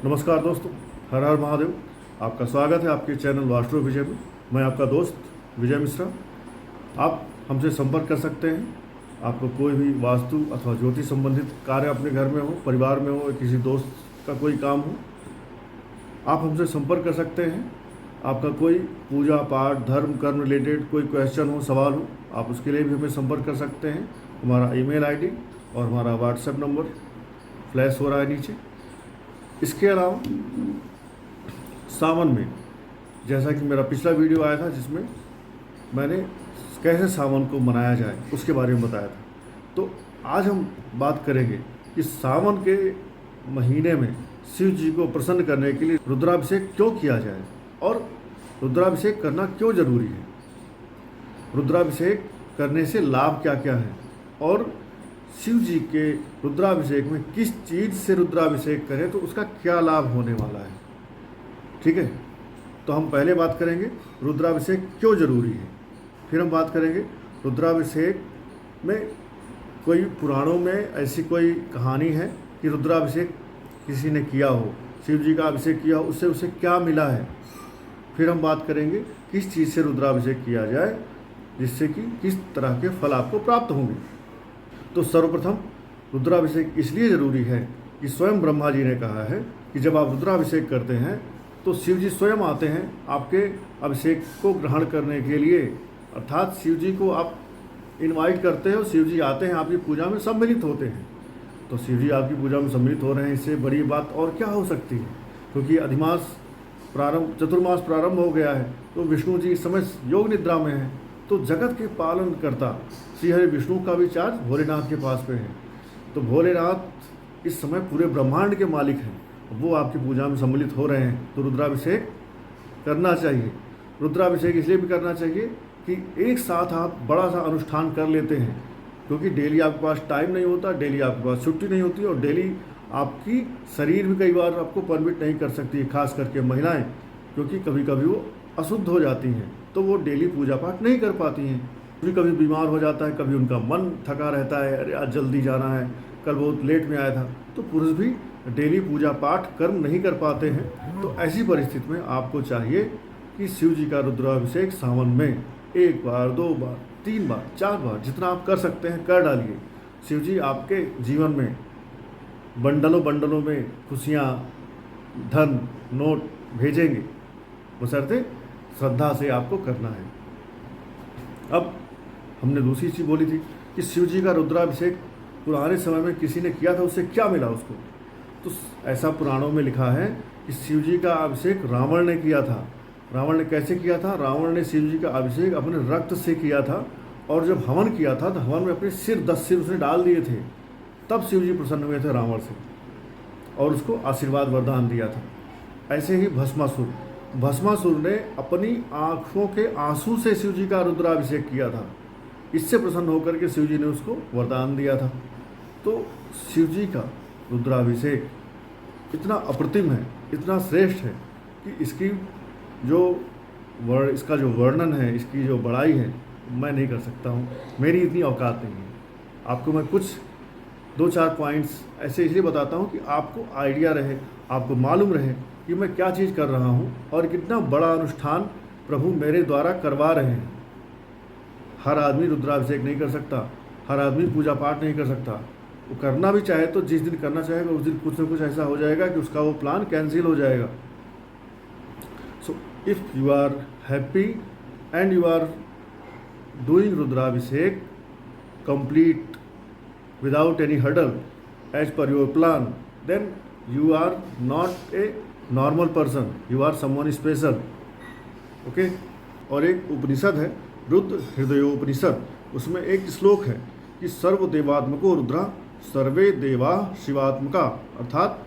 नमस्कार दोस्तों, हर हर महादेव। आपका स्वागत है आपके चैनल वास्तु विजय में। मैं आपका दोस्त विजय मिश्रा। आप हमसे संपर्क कर सकते हैं। आपको कोई भी वास्तु अथवा ज्योतिष संबंधित कार्य अपने घर में हो, परिवार में हो, या किसी दोस्त का कोई काम हो, आप हमसे संपर्क कर सकते हैं। आपका कोई पूजा पाठ धर्म कर्म रिलेटेड कोई क्वेश्चन हो, सवाल हो, आप उसके लिए भी हमें संपर्क कर सकते हैं। हमारा ईमेल आईडी और हमारा व्हाट्सएप नंबर फ्लैश हो रहा है नीचे। इसके अलावा सावन में, जैसा कि मेरा पिछला वीडियो आया था जिसमें मैंने कैसे सावन को मनाया जाए उसके बारे में बताया था, तो आज हम बात करेंगे कि सावन के महीने में शिव जी को प्रसन्न करने के लिए रुद्राभिषेक क्यों किया जाए और रुद्राभिषेक करना क्यों जरूरी है, रुद्राभिषेक करने से लाभ क्या क्या है, और शिव जी के रुद्राभिषेक में किस चीज़ से रुद्राभिषेक करें तो उसका क्या लाभ होने वाला है। ठीक है, तो हम पहले बात करेंगे रुद्राभिषेक क्यों जरूरी है, फिर हम बात करेंगे रुद्राभिषेक में कोई पुराणों में ऐसी कोई कहानी है कि रुद्राभिषेक किसी ने किया हो, शिव जी का अभिषेक किया हो, उससे उसे क्या मिला है। फिर हम बात करेंगे किस चीज़ से रुद्राभिषेक किया जाए जिससे कि किस तरह के फल आपको प्राप्त होंगे। तो सर्वप्रथम रुद्राभिषेक इसलिए ज़रूरी है कि स्वयं ब्रह्मा जी ने कहा है कि जब आप रुद्राभिषेक करते हैं तो शिव जी स्वयं आते हैं आपके अभिषेक को ग्रहण करने के लिए, अर्थात शिव जी को आप इनवाइट करते हो, शिव जी आते हैं आपकी पूजा में सम्मिलित होते हैं। तो शिव जी आपकी पूजा में सम्मिलित हो रहे हैं, इससे बड़ी बात और क्या हो सकती है। क्योंकि अधिमास प्रारंभ, चतुर्मास प्रारंभ हो गया है, तो विष्णु जी इस समय योग निद्रा में हैं, तो जगत के पालन करता श्री हरि विष्णु का भी चार्ज भोलेनाथ के पास पे है। तो भोलेनाथ इस समय पूरे ब्रह्मांड के मालिक हैं, वो आपकी पूजा में सम्मिलित हो रहे हैं, तो रुद्राभिषेक करना चाहिए। रुद्राभिषेक इसलिए भी करना चाहिए कि एक साथ आप बड़ा सा अनुष्ठान कर लेते हैं, क्योंकि डेली आपके पास टाइम नहीं होता, डेली आपके पास छुट्टी नहीं होती, और डेली आपकी शरीर भी कई बार आपको परमिट नहीं कर सकती है, खास करके महिलाएँ, क्योंकि कभी कभी वो अशुद्ध हो जाती हैं, तो वो डेली पूजा पाठ नहीं कर पाती हैं। कभी कभी बीमार हो जाता है, कभी उनका मन थका रहता है, अरे आज जल्दी जाना है, कल बहुत लेट में आया था, तो पुरुष भी डेली पूजा पाठ कर्म नहीं कर पाते हैं। तो ऐसी परिस्थिति में आपको चाहिए कि शिव जी का रुद्राभिषेक सावन में 1 बार 2 बार 3 बार 4 बार जितना आप कर सकते हैं कर डालिए। शिव जी आपके जीवन में बंडलों बंडलों में खुशियाँ, धन, नोट भेजेंगे, बशर्ते श्रद्धा से आपको करना है। अब हमने दूसरी चीज़ बोली थी कि शिव जी का रुद्राभिषेक पुराने समय में किसी ने किया था, उससे क्या मिला उसको। तो ऐसा पुराणों में लिखा है कि शिव जी का अभिषेक रावण ने किया था। रावण ने कैसे किया था? रावण ने शिव जी का अभिषेक अपने रक्त से किया था, और जब हवन किया था तो हवन में अपने सिर 10 सिर उसने डाल दिए थे, तब शिव जी प्रसन्न हुए थे रावण से और उसको आशीर्वाद वरदान दिया था। ऐसे ही भस्मासुर ने अपनी आँखों के आंसू से शिव जी का रुद्राभिषेक किया था, इससे प्रसन्न होकर के शिव जी ने उसको वरदान दिया था। तो शिव जी का रुद्राभिषेक इतना अप्रतिम है, इतना श्रेष्ठ है कि इसका जो वर्णन है, इसकी जो बड़ाई है, मैं नहीं कर सकता हूँ, मेरी इतनी औकात नहीं है। आपको मैं कुछ 2-4 पॉइंट्स ऐसे इसलिए बताता हूँ कि आपको आइडिया रहे, आपको मालूम रहे कि मैं क्या चीज़ कर रहा हूँ और कितना बड़ा अनुष्ठान प्रभु मेरे द्वारा करवा रहे हैं। हर आदमी रुद्राभिषेक नहीं कर सकता, हर आदमी पूजा पाठ नहीं कर सकता। वो करना भी चाहे तो जिस दिन करना चाहेगा उस दिन कुछ ना कुछ ऐसा हो जाएगा कि उसका वो प्लान कैंसिल हो जाएगा। So if you are happy and you are doing Rudrabhishek complete without any hurdle as per your plan, then you are not a normal person, you are someone special. Okay. और एक उपनिषद है रुद्र हृदयोपनिषद, उसमें एक श्लोक है कि सर्वदेवात्मको रुद्रा सर्वे देवा शिवात्मका, अर्थात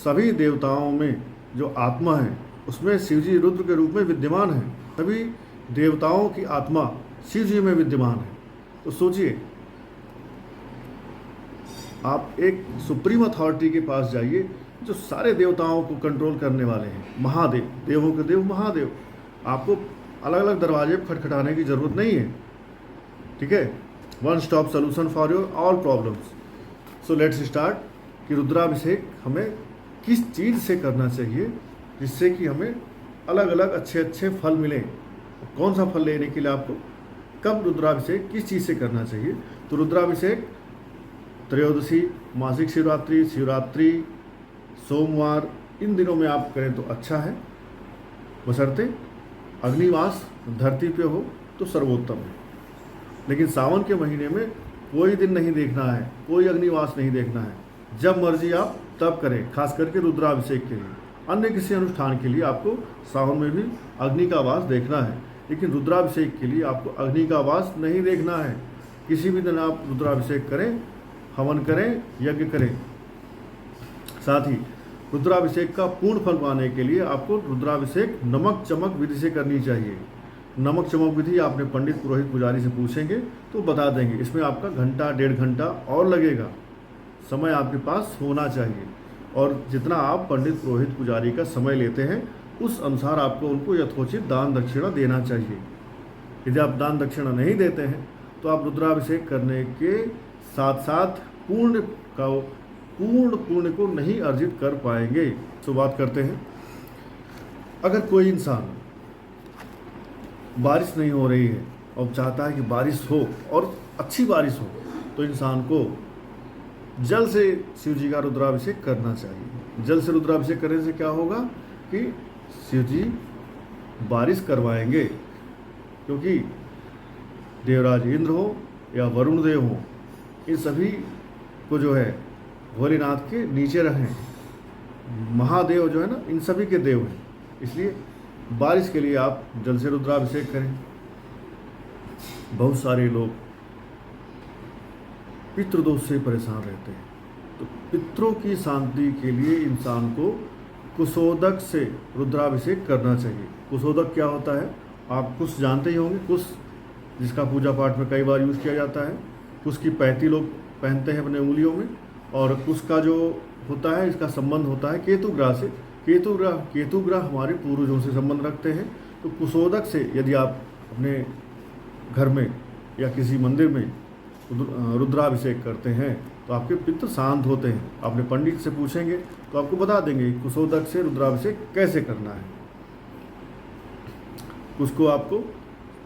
सभी देवताओं में जो आत्मा है उसमें शिव जी रुद्र के रूप में विद्यमान है, सभी देवताओं की आत्मा शिव जी में विद्यमान है। तो सोचिए, आप एक सुप्रीम अथॉरिटी के पास जाइए जो सारे देवताओं को कंट्रोल करने वाले हैं, महादेव, देवों के देव महादेव। आपको अलग अलग दरवाजे पर खटखटाने की ज़रूरत नहीं है, ठीक है। One stop solution for your all problems. So let's start कि रुद्राभिषेक हमें किस चीज़ से करना चाहिए जिससे कि हमें अलग अलग अच्छे अच्छे फल मिलें। कौन सा फल लेने के लिए आपको कब रुद्राभिषेक किस चीज़ से करना चाहिए? तो रुद्राभिषेक त्रयोदशी, मासिक शिवरात्रि, शिवरात्रि, सोमवार, इन दिनों में आप करें तो अच्छा है, बशर्ते अग्निवास धरती पे हो तो सर्वोत्तम है। लेकिन सावन के महीने में कोई दिन नहीं देखना है, कोई अग्निवास नहीं देखना है, जब मर्जी आप तब करें, खास करके रुद्राभिषेक के लिए। अन्य किसी अनुष्ठान के लिए आपको सावन में भी अग्नि का वास देखना है, लेकिन रुद्राभिषेक के लिए आपको अग्नि का वास नहीं देखना है। किसी भी दिन आप रुद्राभिषेक करें, हवन करें, यज्ञ करें। साथ ही रुद्राभिषेक का पूर्ण फल पाने के लिए आपको रुद्राभिषेक नमक चमक विधि से करनी चाहिए। नमक चमक विधि आपने पंडित पुरोहित पुजारी से पूछेंगे तो बता देंगे। इसमें आपका घंटा 1.5 घंटा और लगेगा, समय आपके पास होना चाहिए। और जितना आप पंडित पुरोहित पुजारी का समय लेते हैं उस अनुसार आपको उनको यथोचित दान दक्षिणा देना चाहिए। यदि आप दान दक्षिणा नहीं देते हैं तो आप रुद्राभिषेक करने के साथ साथ पूर्ण पुण्य को नहीं अर्जित कर पाएंगे। तो बात करते हैं, अगर कोई इंसान बारिश नहीं हो रही है और चाहता है कि बारिश हो और अच्छी बारिश हो, तो इंसान को जल से शिव जी का रुद्राभिषेक करना चाहिए। जल से रुद्राभिषेक करने से क्या होगा कि शिव जी बारिश करवाएंगे, क्योंकि देवराज इंद्र हो या वरुण देव हो, इन सभी को जो है भोलेनाथ के नीचे रहें। महादेव जो है ना, इन सभी के देव हैं, इसलिए बारिश के लिए आप जल से रुद्राभिषेक करें। बहुत सारे लोग पितृदोष से परेशान रहते हैं, तो पितरों की शांति के लिए इंसान को कुशोदक से रुद्राभिषेक करना चाहिए। कुशोदक क्या होता है आप कुछ जानते ही होंगे। कुश जिसका पूजा पाठ में कई बार यूज़ किया जाता है। कुश की पैती लोग पहनते हैं अपने उंगलियों में, और कुश का जो होता है इसका संबंध होता है केतु ग्रह से। केतु ग्रह हमारे पूर्वजों से संबंध रखते हैं। तो कुशोदक से यदि आप अपने घर में या किसी मंदिर में रुद्राभिषेक करते हैं तो आपके पितृ शांत होते हैं। आपने पंडित से पूछेंगे तो आपको बता देंगे कुशोदक से रुद्राभिषेक कैसे करना है। उसको आपको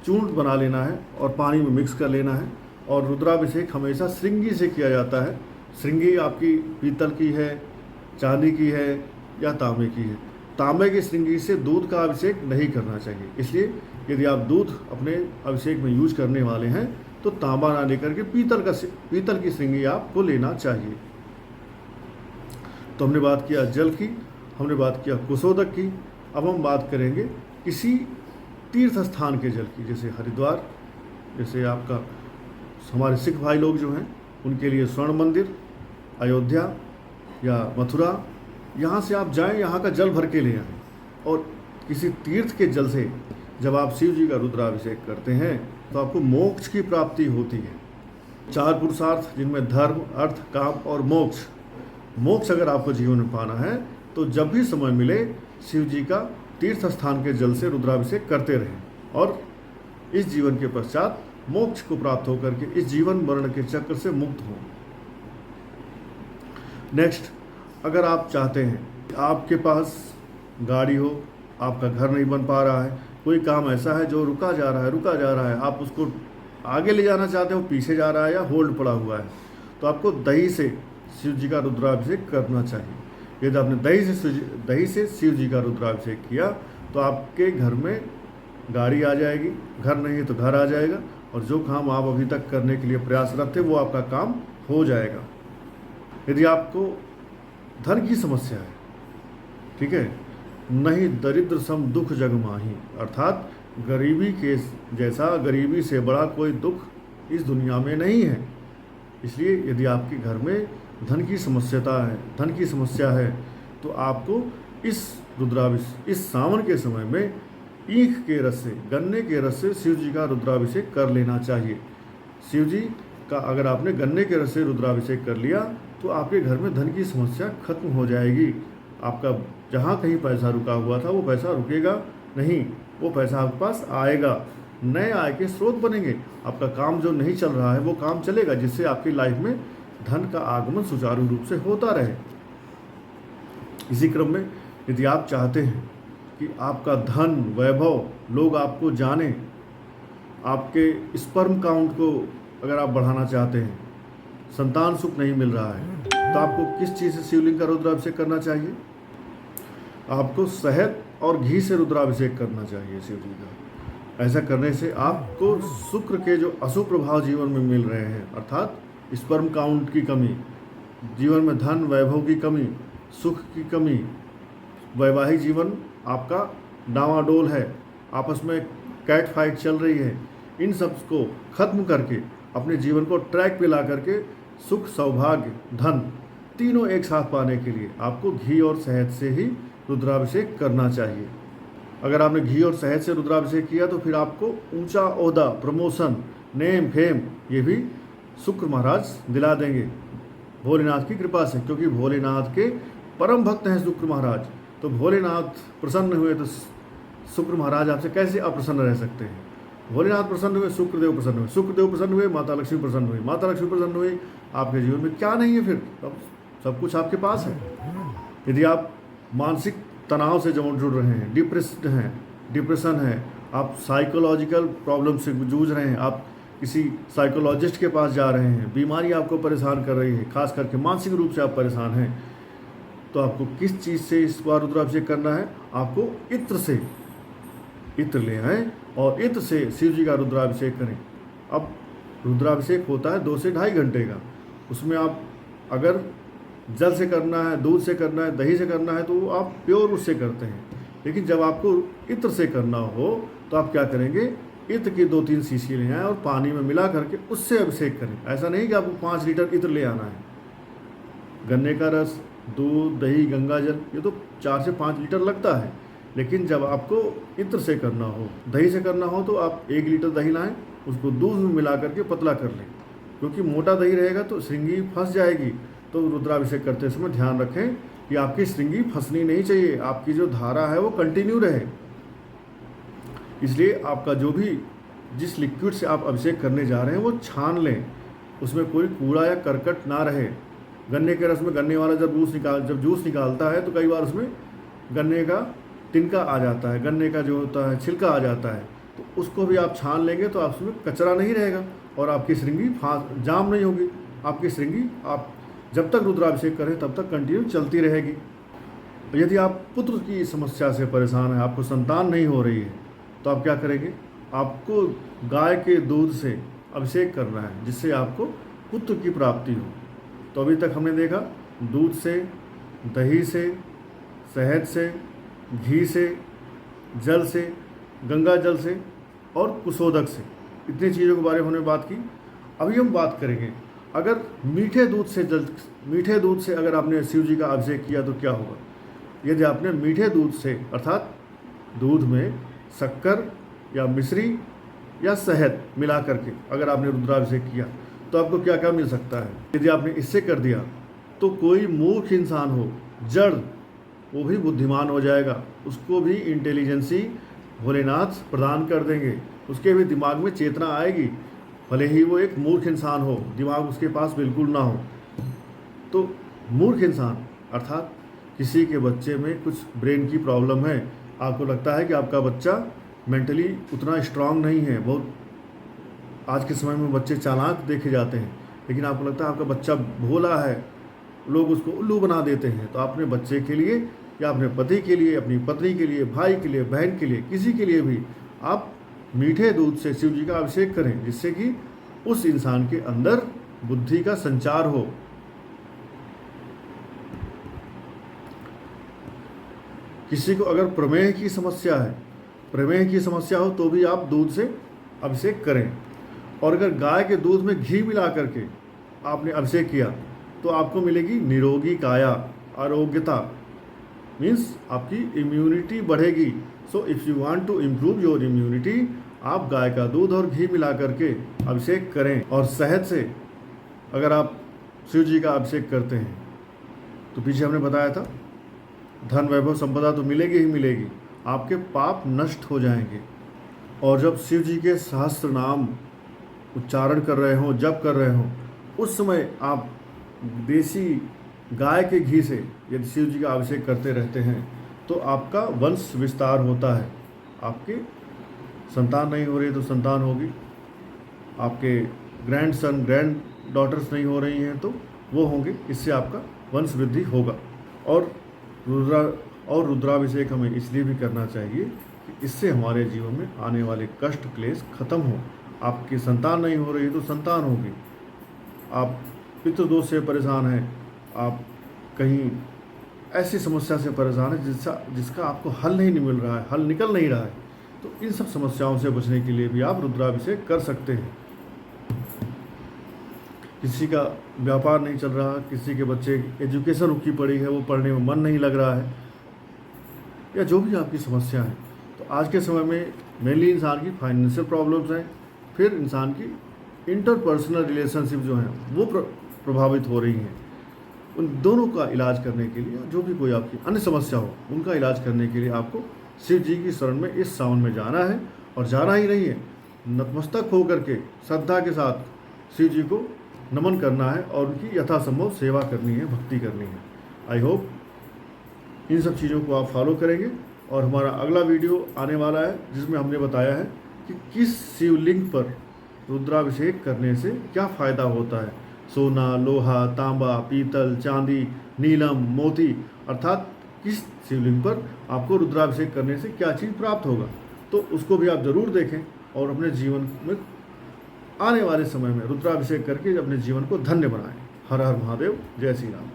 चूर्ण बना लेना है और पानी में मिक्स कर लेना है। और रुद्राभिषेक हमेशा श्रृंगी से किया जाता है। श्रृंगी आपकी पीतल की है, चांदी की है या तांबे की है। तांबे की श्रृंगी से दूध का अभिषेक नहीं करना चाहिए। इसलिए यदि आप दूध अपने अभिषेक में यूज करने वाले हैं तो तांबा ना लेकर के पीतल की श्रृंगी आपको लेना चाहिए। तो हमने बात किया जल की, हमने बात किया कुशोदक की। अब हम बात करेंगे किसी तीर्थ स्थान के जल की, जैसे हरिद्वार, जैसे आपका हमारे सिख भाई लोग जो हैं उनके लिए स्वर्ण मंदिर, अयोध्या या मथुरा, यहाँ से आप जाएं, यहाँ का जल भर के ले आएँ। और किसी तीर्थ के जल से जब आप शिव जी का रुद्राभिषेक करते हैं तो आपको मोक्ष की प्राप्ति होती है। 4 पुरुषार्थ जिनमें धर्म, अर्थ, काम और मोक्ष अगर आपको जीवन में पाना है तो जब भी समय मिले शिव जी का तीर्थ स्थान के जल से रुद्राभिषेक करते रहें और इस जीवन के पश्चात मोक्ष को प्राप्त होकर के इस जीवन मरण के चक्र से मुक्त हों। नेक्स्ट, अगर आप चाहते हैं कि आपके पास गाड़ी हो, आपका घर नहीं बन पा रहा है, कोई काम ऐसा है जो रुका जा रहा है, आप उसको आगे ले जाना चाहते हो, पीछे जा रहा है या होल्ड पड़ा हुआ है, तो आपको दही से शिव जी का रुद्राभिषेक करना चाहिए। यदि आपने दही से शिव जी का रुद्राभिषेक किया तो आपके घर में गाड़ी आ जाएगी, घर नहीं है तो घर आ जाएगा, और जो काम आप अभी तक करने के लिए प्रयासरत थे वो आपका काम हो जाएगा। यदि आपको धन की समस्या है, ठीक है, नहीं दरिद्र सम दुख जग माही, अर्थात गरीबी के जैसा, गरीबी से बड़ा कोई दुख इस दुनिया में नहीं है। इसलिए यदि आपके घर में धन की समस्या है तो आपको इस सावन के समय में ईख के रस से, गन्ने के रस से शिव जी का रुद्राभिषेक कर लेना चाहिए। शिव जी का अगर आपने गन्ने के रस से रुद्राभिषेक कर लिया तो आपके घर में धन की समस्या खत्म हो जाएगी। आपका जहाँ कहीं पैसा रुका हुआ था वो पैसा रुकेगा नहीं, वो पैसा आपके पास आएगा, नए आय के स्रोत बनेंगे। आपका काम जो नहीं चल रहा है वो काम चलेगा, जिससे आपकी लाइफ में धन का आगमन सुचारू रूप से होता रहे। इसी क्रम में यदि आप चाहते हैं कि आपका धन वैभव लोग आपको जाने, आपके स्पर्म काउंट को अगर आप बढ़ाना चाहते हैं, संतान सुख नहीं मिल रहा है, तो आपको किस चीज़ से शिवलिंग का रुद्राभिषेक करना चाहिए? आपको शहद और घी से रुद्राभिषेक करना चाहिए शिव जी का। ऐसा करने से आपको शुक्र के जो अशुभ प्रभाव जीवन में मिल रहे हैं, अर्थात स्पर्म काउंट की कमी, जीवन में धन वैभव की कमी, सुख की कमी, वैवाहिक जीवन आपका डावाडोल है, आपस में कैट फाइट चल रही है, इन सब को खत्म करके अपने जीवन को ट्रैक पे ला करके सुख, सौभाग्य, धन तीनों एक साथ पाने के लिए आपको घी और शहद से ही रुद्राभिषेक करना चाहिए। अगर आपने घी और शहद से रुद्राभिषेक किया तो फिर आपको ऊंचा ओहदा, प्रमोशन, नेम फेम ये भी शुक्र महाराज दिला देंगे भोलेनाथ की कृपा से, क्योंकि भोलेनाथ के परम भक्त हैं शुक्र महाराज। तो भोलेनाथ प्रसन्न हुए तो शुक्र महाराज आपसे कैसे अप्रसन्न रह सकते हैं? भोलेनाथ प्रसन्न हुए, शुक्रदेव प्रसन्न हुए, शुक्रदेव प्रसन्न हुए, माता लक्ष्मी प्रसन्न हुई, माता लक्ष्मी प्रसन्न हुई, आपके जीवन में क्या नहीं है? फिर अब सब कुछ आपके पास है। यदि आप मानसिक तनाव से जुड़ रहे हैं, डिप्रेस्ड हैं, डिप्रेशन है, आप साइकोलॉजिकल प्रॉब्लम से जूझ रहे हैं, आप किसी साइकोलॉजिस्ट के पास जा रहे हैं, बीमारी आपको परेशान कर रही है, खास करके मानसिक रूप से आप परेशान हैं, तो आपको किस चीज़ से इस बार रुद्राभिषेक करना है? आपको इत्र से, इत्र ले आए और इत्र से शिव जी का रुद्राभिषेक करें। अब रुद्राभिषेक होता है 2 से ढाई घंटे का। उसमें आप अगर जल से करना है, दूध से करना है, दही से करना है तो आप प्योर उससे करते हैं। लेकिन जब आपको इत्र से करना हो तो आप क्या करेंगे? इत्र की 2-3 शीशी ले आएँ और पानी में मिला करके उससे अभिषेक करें। ऐसा नहीं कि आपको 5 लीटर इत्र ले आना है। गन्ने का रस, दूध, दही, गंगा जल, ये तो 4 से 5 लीटर लगता है। लेकिन जब आपको इत्र से करना हो, दही से करना हो, तो आप 1 लीटर दही लाएं, उसको दूध में मिला करके पतला कर लें, क्योंकि मोटा दही रहेगा तो श्रृंगी फंस जाएगी। तो रुद्राभिषेक करते समय ध्यान रखें कि आपकी श्रृंगी फंसनी नहीं चाहिए, आपकी जो धारा है वो कंटिन्यू रहे। इसलिए आपका जो भी जिस लिक्विड से आप अभिषेक करने जा रहे हैं वो छान लें, उसमें कोई कूड़ा या करकट ना रहे। गन्ने के रस में गन्ने वाला जब जूस निकालता है तो कई बार उसमें गन्ने का तिनका आ जाता है, गन्ने का जो होता है छिलका आ जाता है, तो उसको भी आप छान लेंगे तो आप उसमें कचरा नहीं रहेगा और आपकी श्रृंगी जाम नहीं होगी। आपकी श्रृंगी आप जब तक रुद्राभिषेक करें तब तक कंटिन्यू चलती रहेगी। यदि आप पुत्र की समस्या से परेशान हैं, आपको संतान नहीं हो रही है, तो आप क्या करेंगे? आपको गाय के दूध से अभिषेक करना है जिससे आपको पुत्र की प्राप्ति हो। तो अभी तक हमने देखा दूध से, दही से, शहद से, घी से, जल से, गंगा जल से और कुशोदक से, इतनी चीज़ों के बारे में हमने बात की। अभी हम बात करेंगे अगर मीठे दूध से अगर आपने शिव जी का अभिषेक किया तो क्या होगा। यदि आपने मीठे दूध से अर्थात दूध में शक्कर या मिश्री या शहद मिला करके अगर आपने रुद्राभिषेक किया तो आपको क्या क्या मिल सकता है। यदि आपने इससे कर दिया तो कोई मूर्ख इंसान हो, जड़, वो भी बुद्धिमान हो जाएगा, उसको भी इंटेलिजेंसी भोलेनाथ प्रदान कर देंगे, उसके भी दिमाग में चेतना आएगी, भले ही वो एक मूर्ख इंसान हो, दिमाग उसके पास बिल्कुल ना हो। तो मूर्ख इंसान अर्थात किसी के बच्चे में कुछ ब्रेन की प्रॉब्लम है, आपको लगता है कि आपका बच्चा मेंटली उतना स्ट्रांग नहीं है, बहुत आज के समय में बच्चे चालाक देखे जाते हैं, लेकिन आपको लगता है आपका बच्चा भोला है, लोग उसको उल्लू बना देते हैं, तो अपने बच्चे के लिए या अपने पति के लिए, अपनी पत्नी के लिए, भाई के लिए, बहन के लिए, किसी के लिए भी आप मीठे दूध से शिव जी का अभिषेक करें, जिससे कि उस इंसान के अंदर बुद्धि का संचार हो। किसी को अगर प्रमेह की समस्या है, प्रमेह की समस्या हो तो भी आप दूध से अभिषेक करें। और अगर गाय के दूध में घी मिला करके आपने अभिषेक किया तो आपको मिलेगी निरोगी काया, आरोग्यता, मीन्स आपकी इम्यूनिटी बढ़ेगी। So if you want to improve your immunity, आप गाय का दूध और घी मिला करके अभिषेक करें। और शहद से अगर आप शिव जी का अभिषेक करते हैं तो पीछे हमने बताया था धन वैभव संपदा तो मिलेगी ही मिलेगी, आपके पाप नष्ट हो जाएंगे। और जब शिव जी के सहस्त्र नाम उच्चारण कर रहे हों, जप कर रहे हों, उस समय आप देसी गाय के घी से यदि शिव जी का अभिषेक करते रहते हैं तो आपका वंश विस्तार होता है। आपके संतान नहीं हो रही तो संतान होगी, आपके ग्रैंड डॉटर्स नहीं हो रही हैं तो वो होंगे, इससे आपका वंश वृद्धि होगा। और रुद्राभिषेक हमें इसलिए भी करना चाहिए कि इससे हमारे जीवन में आने वाले कष्ट क्लेश खत्म हो। आपकी संतान नहीं हो रही तो संतान होगी, आप पितृदोष से परेशान हैं, आप कहीं ऐसी समस्या से परेशान है जिसका आपको हल नहीं मिल रहा है, हल निकल नहीं रहा है, तो इन सब समस्याओं से बचने के लिए भी आप रुद्राभिषेक कर सकते हैं। किसी का व्यापार नहीं चल रहा, किसी के बच्चे की एजुकेशन रुकी पड़ी है, वो पढ़ने में मन नहीं लग रहा है, या जो भी आपकी समस्या है, तो आज के समय में मेनली इंसान की फाइनेंशियल प्रॉब्लम्स हैं, फिर इंसान की इंटरपर्सनल रिलेशनशिप जो हैं वो प्रभावित हो रही हैं। उन दोनों का इलाज करने के लिए, जो भी कोई आपकी अन्य समस्या हो उनका इलाज करने के लिए आपको शिव जी की शरण में इस सावन में जाना है। और जाना ही नहीं है, नतमस्तक होकर के श्रद्धा के साथ शिव जी को नमन करना है और उनकी यथासंभव सेवा करनी है, भक्ति करनी है। आई होप इन सब चीज़ों को आप फॉलो करेंगे। और हमारा अगला वीडियो आने वाला है जिसमें हमने बताया है कि किस शिवलिंग पर रुद्राभिषेक करने से क्या फ़ायदा होता है। सोना, लोहा, तांबा, पीतल, चांदी, नीलम, मोती, अर्थात किस शिवलिंग पर आपको रुद्राभिषेक करने से क्या चीज़ प्राप्त होगा, तो उसको भी आप ज़रूर देखें और अपने जीवन में आने वाले समय में रुद्राभिषेक करके अपने जीवन को धन्य बनाएं। हर हर महादेव, जय श्री राम।